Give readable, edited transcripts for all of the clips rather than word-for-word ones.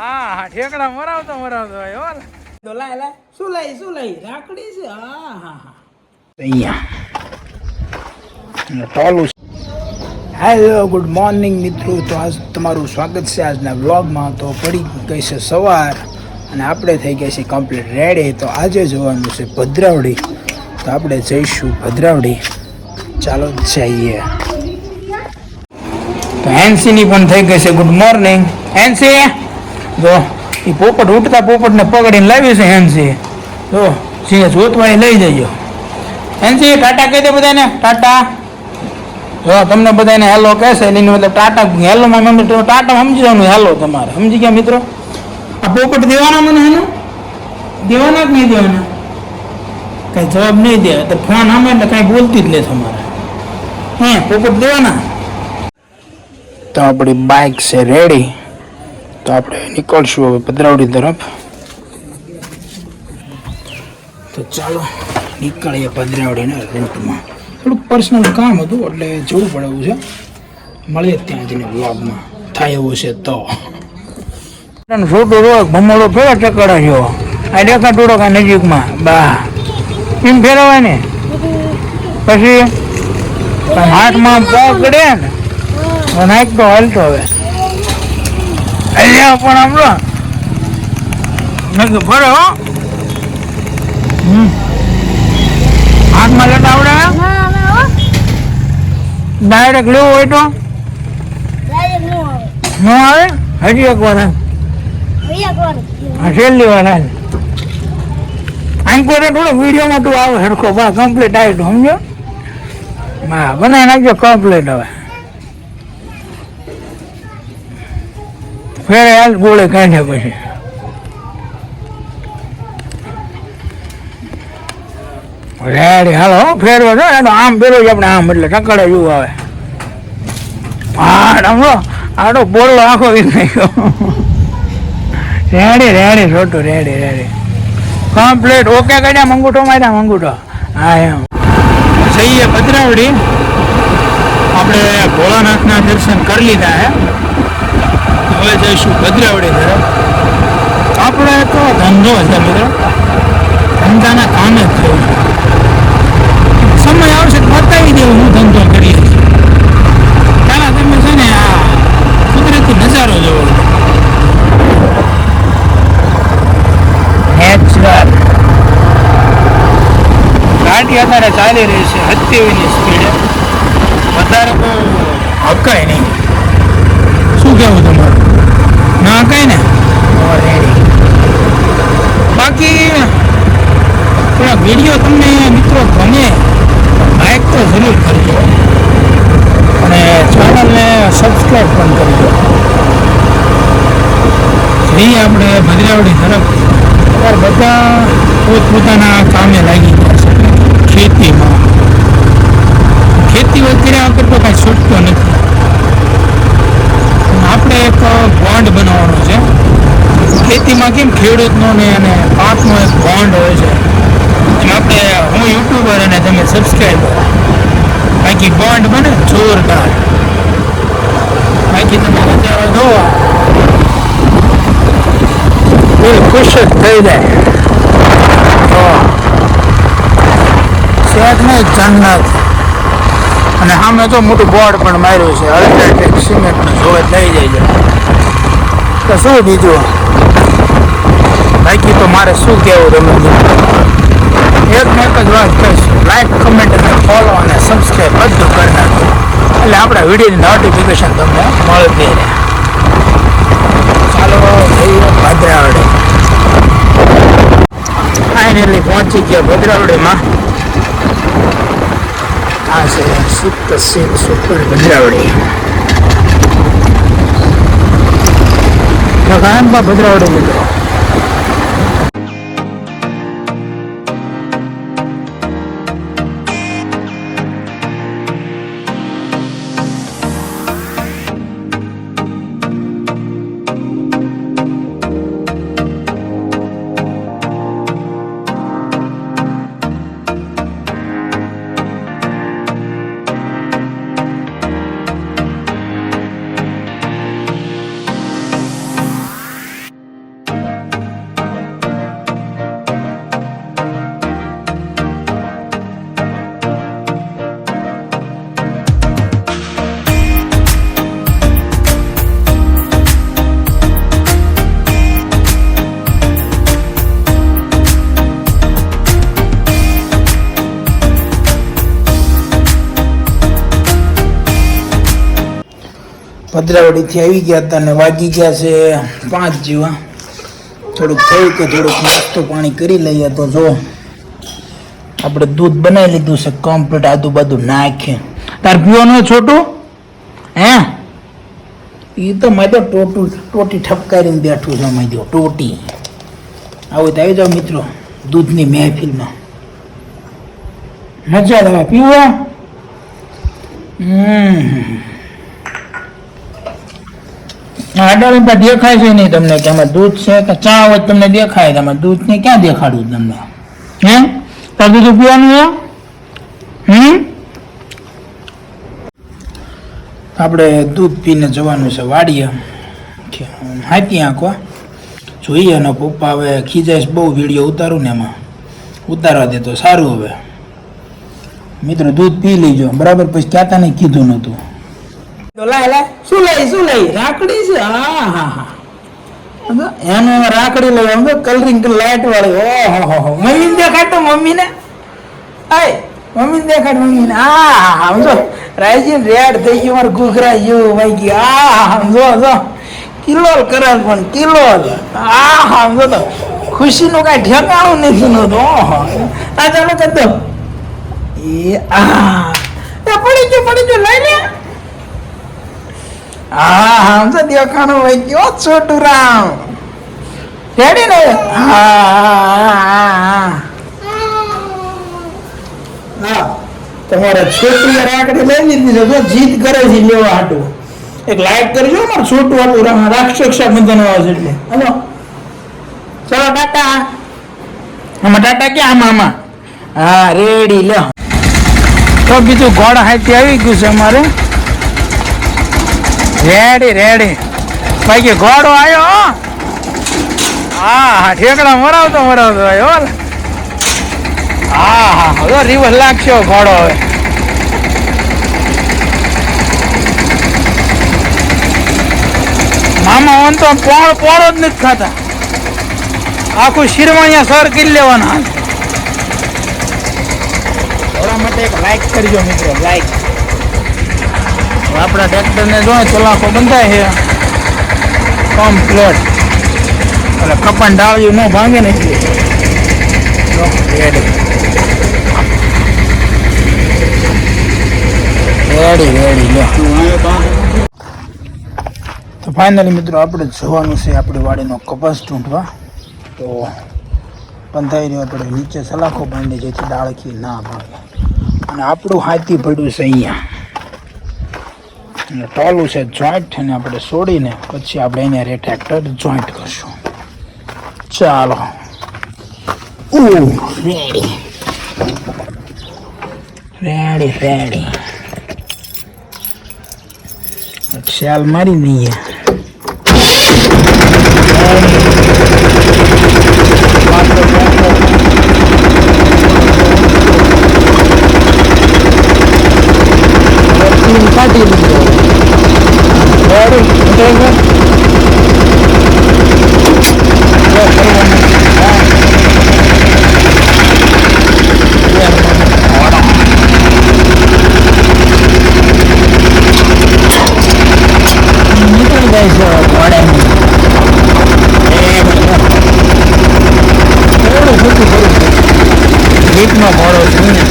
હા ઠેકડા મરાવતો હો તો લાય શું લઈ રાખડી છે હા અહીંયા ટોલું. હેલો ગુડ મોર્નિંગ મિત્રો. તો આજ તમારું સ્વાગત છે આજના વ્લોગમાં. તો પડી ગઈ છે સવાર અને આપણે થઈ ગયા છીએ કમ્પ્લીટ રેડી. તો આજે જોવાનું છે ભદ્રાવડી. તો આપણે જઈશું ભદ્રાવડી. ચાલો જઈએ. તો હેન્સીની પણ થઈ ગઈ છે ગુડ મોર્નિંગ. હેન્સી જો એ પોપટ ઉઠતા પોપટને પકડીને લાવી છે હેન્સી. જો સિંહ જોતવાળી લઈ જજો. હેન્સી ટાટા કહી દે બધાને ટાટા. જો તમને બધાને હેલો કહેશે એની મતલબ ટાટા હેલોમાં મમ્મી ટાટા સમજી જવાનું હેલો તમારે સમજી ગયા મિત્રો. આ પોપટ દેવાના મને હેલો દેવાના કે નહીં દેવાના કઈ જવાબ નહીં દે તો ફોન આમે એટલે કઈ બોલતી જ લે તમારે હે પોપટ દેવાના. તો આપણી બાઇક છે રેડી. તો આપણે નીકળશું હવે ભદ્રાવડી તરફ. તો ચાલો નીકળીએ ભદ્રાવડીના રૂટમાં. થોડુંક પર્સનલ કામ હતું એટલે જવું પડે એવું છે. મળીએ ત્યાં જઈને બ્લોગમાં થાય એવું છે તો. છોટો રોગ ભમોડો ફેરો ચકડા જેવો આ દેખા ટોળો કાંઈ નજીકમાં બા એમ ફેરવાય ને પછી હાથમાં પકડે ને નાખ તો હાલતો હવે અહીંયા પણ હમણાં નથી ફરે હો. હાથમાં લેતા આવડે ડાયરેક્ટ લેવું હોય તો ન આવે. હજી એક વાર છેલ્લી વાર હાલ આંકો થોડો વિડીયોમાં તું આવે સરખો બા કમ્પ્લીટ આવી તું સમજો. હા બનાવી નાખજો કમ્પ્લીટ. હવે ફેરે હાલ ગોળે કાઢે પછી રેડી હાલો ફેરવો છો એનો આમ ફેરવો આપણે આમ એટલે ટકડે જેવું આવે. હા સમજો આડો બોલો આખો નાખ્યો. રેડી છોટું રેડી કમ્પ્લીટ ઓકે કર્યા. મંગુઠો માર્યા મંગુઠો. હા એમ જઈએ ભદ્રાવડી. આપણે ભોળાનાથના દર્શન કરી લીધા હે. હવે જઈશું ભદ્રાવડી તરફ. આપણે તો ધંધો છે મિત્રો. ધંધાના કામે જ થયું. સમય આવશે બતાવી દેવું હું ધંધો કરીએ છીએ. પહેલાં તમે છે ને આ કુદરતી નજારો જોવો. નેચરલ ગાડી અત્યારે ચાલી રહી છે 70ની સ્પીડે. વધારે તો હકાય નહીં. શું કહેવું તમારું? ના હકાય ને બાકી થોડા વિડીયો તમને મિત્રો ગમે લાઈક તો જરૂર કરજો અને ચેનલને સબસ્ક્રાઈબ પણ કરજો. જઈએ આપણે ભદ્રાવડી તરફ. અત્યારે બધા પોતપોતાના કામે લાગી ગયા છે. ખેતીમાં ખેતી કર્યા વગર તો કાંઈ છૂટતો નથી. આપણે એક બોન્ડ બનાવવાનો છે. ખેતીમાં કેમ ખેડૂતનો ને અને પાકનો એક બોન્ડ હોય છે એમ આપણે હું યુટ્યુબર અને તમે સબસ્ક્રાઈબર બાકી બોન્ડ બને જોરદાર. બાકી તમે અત્યારે જોવો કોઈ ખુશ જ થઈ જાય. શહેર નહીં જન્નત. અને સામે તો મોટું બોર્ડ પણ માર્યું છે અલ્ટ્રાટેક સિમેન્ટનું જોવે લઈ જાય. તો શું બીજું બાકી તો મારે શું કહેવું તમે એક ને એક જ વાત કહીશ. લાઈક કમેન્ટ અને ફોલો અને સબસ્ક્રાઈબ બધું કરી નાખો એટલે આપણા વિડીયોની નોટિફિકેશન તમને મળતી રહે. ચાલો જઈએ ભદ્રાવડી. ફાઇનલી પહોંચી ગયા ભદ્રાવડીમાં. આ છે સુપર ભદ્રાવડી. ભદ્રાવડી મિત્રો. ભદ્રાવડીથી આવી ગયા હતા ને વાગી ગયા છે 5 જેવા. થોડુંક થયું કે થોડુંક નાસ્તો પાણી કરી લઈએ. તો જો આપણે દૂધ બનાવી લીધું છે કમ્પ્લીટ, આદુ બાદુ નાખે. તાર પીવાનું છોટું હે? એ તો મેં તો ટોટી ઠપકારીને બેઠું છે. મેં જો ટોટી આવું તો આવી જાઓ મિત્રો દૂધની મહેફિલમાં. મજા આવે પીવા. આડાળી પર દેખાય છે નહીં તમને કે આમાં દૂધ છે કે ચા હોય તમને દેખાય. તમે દૂધ ને ક્યાં દેખાડું તમને? હે તાર દૂધ પીવાનું છે? આપણે દૂધ પીને જવાનું છે વાડીએ. હાથી આંખવા જોઈએ ને પપ્પા હવે ખીજાઈશ બહુ વિડીયો ઉતારું ને એમાં ઉતારવા દે તો સારું. હવે મિત્રો દૂધ પી લેજો બરાબર, પછી ક્યાંતા નહીં કીધું નતું. તો લાય શું લઈ રાખડી છે. હા હા હા એનું રાખડી લઈ આમ કલરિંગ લાઈટ વાળી. ઓહો મમ્મીને દેખાડ તો મમ્મીને. મમ્મીને દેખાડ મમ્મીને. હા સમજો રાયજી રેડ થઈ ગયું મારું ઘૂઘરા જેવું ભાઈ ગયું. સમજો કિલોલ કરે પણ કિલોલ. સમજો તો ખુશીનું કાંઈ ઠેકાણું નથી નતું. આ ચાલો કરી દો. પડી ગયો લઈ લે. સમજો દેખાણું ભાઈ ગયો છોટું રામ રેડી ને. તમારા છોકરી રાખડી લઈ લીધી છે તો જીત કરે છે લેવા હાટું. એક લાઈક કરજો મારું છોટું હતું રક્ષાબંધન આવે છે એટલે. હલો ચલો ટાટા. આમાં ટાટા ક્યાં? આમાં હા રેડી લ્યો. તો બીજું ઘોડા હાથી આવી ગયું છે અમારે. રેડી ભાઈ ઘોડો આવ્યો. હા ઠેકડા મરાવતો આવ્યો. હા રિવર્સ લાગશે ઘોડો. હવે મામા ઓન તો પોળો જ નથી ખાતા. આખું શિરવાણિયા સર કરી લેવાના. થોડા માટે એક લાઈક કરજો મિત્રો, લાઈક. આપણા ટ્રેક્ટરને જોઈએ ચલાખો બંધાય છે કમ્પ્લેટ. એટલે કપાન ડાળ્યું ન ભાંગે ને એટલે રેડી લો. તો ફાઇનલી મિત્રો આપણે જવાનું છે આપણી વાડીનો કપાસ ઢૂંઢવા. તો બંધાઈ રહ્યો આપણે નીચે સલાખો બાંધી જેથી ડાળખી ના ભાગે. અને આપણું હાથી પડ્યું છે અહીંયા ટોલું છે જોઈન્ટ, અને આપણે છોડીને પછી આપણે એને ટ્રેક્ટર જોઈન્ટ કરશું. ચાલો રેડી ખ્યાલ મારી દઈએ. કાઢી લીધો. ગીતમાં ઘોડો છું ને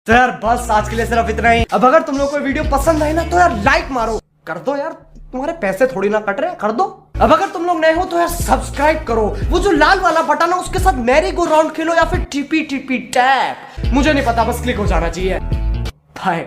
तो यार बस आज के लिए सिर्फ इतना ही। अब अगर तुम लोग को वीडियो पसंद आई ना तो यार लाइक मारो, कर दो यार, तुम्हारे पैसे थोड़ी ना कट रहे हैं, कर दो। अब अगर तुम लोग नए हो तो यार सब्सक्राइब करो, वो जो लाल वाला बटन है उसके साथ मैरी गो राउंड खेलो या फिर टीपी टैप, मुझे नहीं पता, बस क्लिक हो जाना चाहिए। बाय।